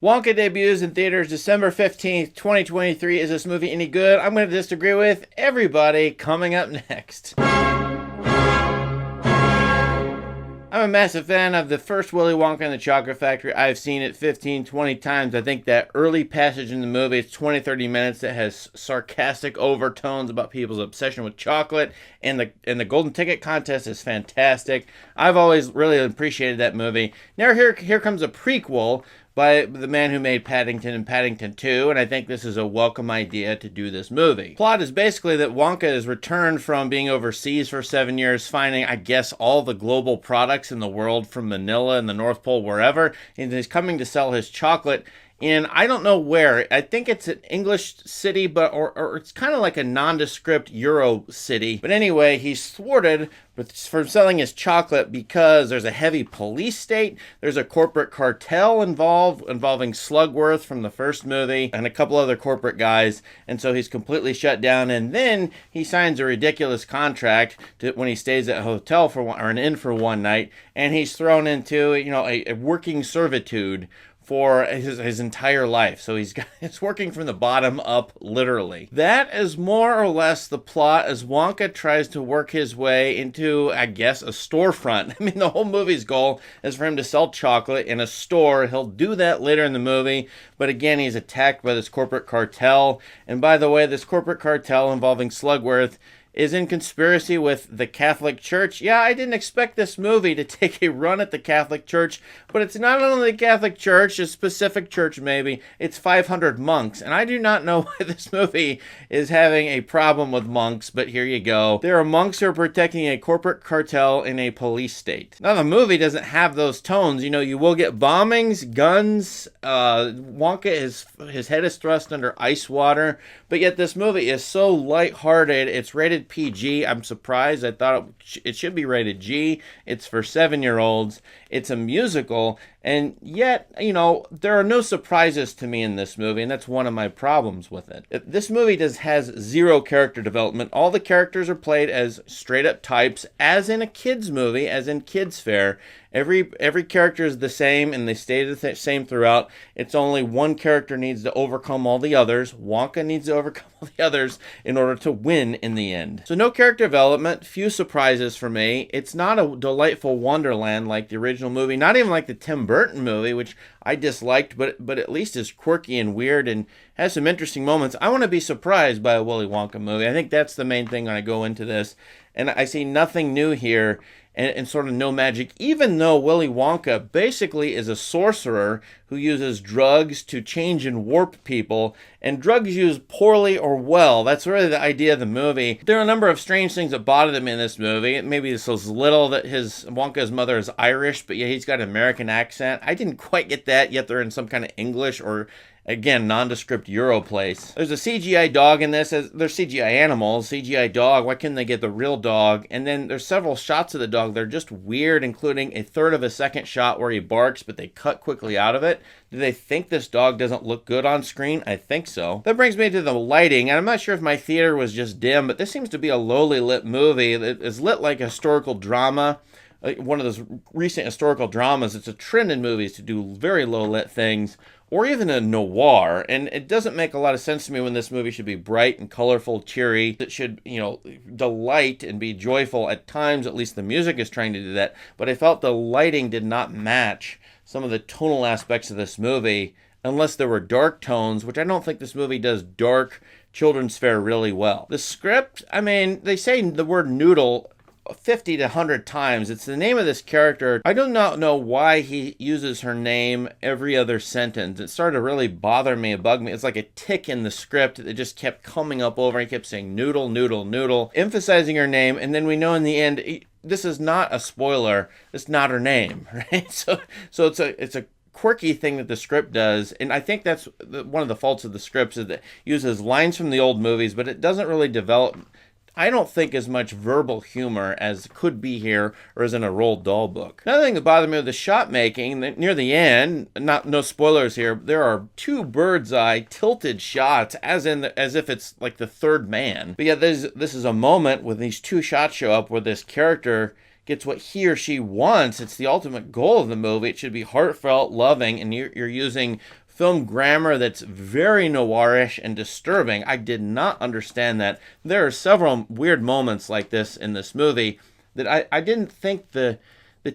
Wonka debuts in theaters December 15th, 2023. Is this movie any good? I'm going to disagree with everybody coming up next. I'm a massive fan of the first Willy Wonka and the Chocolate Factory. I've seen it 15, 20 times. I think that early passage in the movie, it's 20, 30 minutes, that has sarcastic overtones about people's obsession with chocolate, and the Golden Ticket contest is fantastic. I've always really appreciated that movie. Now here comes a prequel by the man who made Paddington and Paddington 2, and I think this is a welcome idea to do this movie. Plot is basically that Wonka is returned from being overseas for 7 years, finding, I guess, all the global products in the world from Manila and the North Pole, wherever, and he's coming to sell his chocolate in, I don't know where. I think it's an English city, but or it's kind of like a nondescript Euro city. But anyway, he's thwarted from selling his chocolate because there's a heavy police state. There's a corporate cartel involving Slugworth from the first movie and a couple other corporate guys. And so he's completely shut down. And then he signs a ridiculous contract when he stays at a hotel or an inn for one night. And he's thrown into, a working servitude for his entire life. So it's working from the bottom up, literally. That is more or less the plot as Wonka tries to work his way into, I guess, a storefront. I mean, the whole movie's goal is for him to sell chocolate in a store. He'll do that later in the movie, but again, he's attacked by this corporate cartel. And by the way, this corporate cartel involving Slugworth is in conspiracy with the Catholic Church. Yeah, I didn't expect this movie to take a run at the Catholic Church, but it's not only the Catholic Church, a specific church maybe, it's 500 monks, and I do not know why this movie is having a problem with monks, but here you go. There are monks who are protecting a corporate cartel in a police state. Now, the movie doesn't have those tones. You will get bombings, guns, Wonka, his head is thrust under ice water, but yet this movie is so lighthearted. It's rated PG. I'm surprised. I thought it should be rated G. It's for 7-year-olds. It's a musical, and yet, there are no surprises to me in this movie, and that's one of my problems with it. This movie has zero character development. All the characters are played as straight-up types, as in a kids movie, as in kids' fare. Every character is the same, and they stay the same throughout. It's only one character needs to overcome all the others. Wonka needs to overcome all the others in order to win in the end. So no character development, few surprises for me. It's not a delightful wonderland like the original movie, not even like the Tim Burton movie, which I disliked, but at least is quirky and weird and has some interesting moments. I want to be surprised by a Willy Wonka movie. I think that's the main thing when I go into this, and I see nothing new here. And sort of no magic, even though Willy Wonka basically is a sorcerer who uses drugs to change and warp people, and drugs used poorly or well. That's really the idea of the movie. There are a number of strange things that bothered me in this movie. Maybe it's so little that Wonka's mother is Irish, but yeah, he's got an American accent. I didn't quite get that, yet they're in some kind of English or, again, nondescript Euro place. There's a CGI dog in this. There's CGI animals, CGI dog. Why couldn't they get the real dog? And then there's several shots of the dog. They're just weird, including a third of a second shot where he barks, but they cut quickly out of it. Do they think this dog doesn't look good on screen? I think so. That brings me to the lighting, and I'm not sure if my theater was just dim, but this seems to be a lowly lit movie. It is lit like a historical drama. One of those recent historical dramas. It's a trend in movies to do very low lit things, or even a noir, and it doesn't make a lot of sense to me when this movie should be bright and colorful, cheery. It should, delight and be joyful at times. At least the music is trying to do that, but I felt the lighting did not match some of the tonal aspects of this movie, unless there were dark tones, which I don't think this movie does dark children's fare really well. The script, they say the word noodle 50 to 100 times. It's the name of this character. I do not know why he uses her name every other sentence. It started to really bother me and bug me. It's like a tick in the script that just kept coming up over. He kept saying noodle, noodle, noodle, emphasizing her name, and then we know in the end, this is not a spoiler. It's not her name, right? So it's a quirky thing that the script does, and I think that's one of the faults of the scripts, is that it uses lines from the old movies, but it doesn't really develop, I don't think, as much verbal humor as could be here or as in a Roald Dahl book. Another thing that bothered me with the shot making, near the end, no spoilers here, there are two bird's eye tilted shots as if it's like the third man. But yeah, this is a moment when these two shots show up where this character gets what he or she wants. It's the ultimate goal of the movie. It should be heartfelt, loving, and you're using film grammar that's very noirish and disturbing. I did not understand that. There are several weird moments like this in this movie that I didn't think the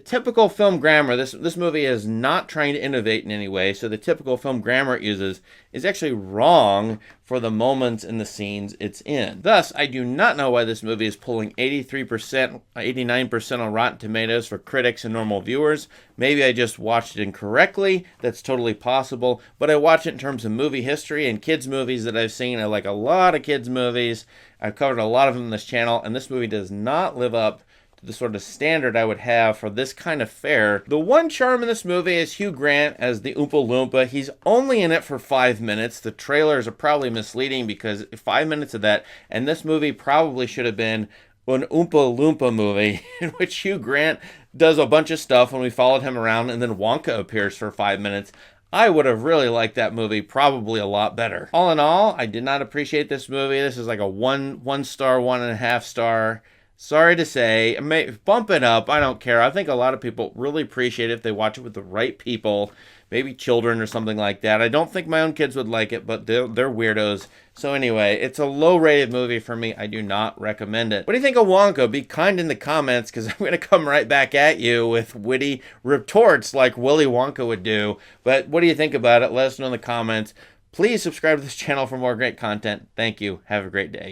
typical film grammar, this movie is not trying to innovate in any way, so the typical film grammar it uses is actually wrong for the moments and the scenes it's in. Thus, I do not know why this movie is pulling 83%, 89% on Rotten Tomatoes for critics and normal viewers. Maybe I just watched it incorrectly. That's totally possible. But I watch it in terms of movie history and kids' movies that I've seen. I like a lot of kids' movies. I've covered a lot of them on this channel, and this movie does not live up the sort of standard I would have for this kind of fare. The one charm in this movie is Hugh Grant as the Oompa Loompa. He's only in it for 5 minutes. The trailers are probably misleading because 5 minutes of that, and this movie probably should have been an Oompa Loompa movie in which Hugh Grant does a bunch of stuff when we followed him around, and then Wonka appears for 5 minutes. I would have really liked that movie probably a lot better. All in all, I did not appreciate this movie. This is like a one star, 1.5 star. Sorry to say, bump it up. I don't care. I think a lot of people really appreciate it if they watch it with the right people, maybe children or something like that. I don't think my own kids would like it, but they're weirdos. So anyway, it's a low-rated movie for me. I do not recommend it. What do you think of Wonka? Be kind in the comments, because I'm going to come right back at you with witty retorts like Willy Wonka would do. But what do you think about it? Let us know in the comments. Please subscribe to this channel for more great content. Thank you. Have a great day.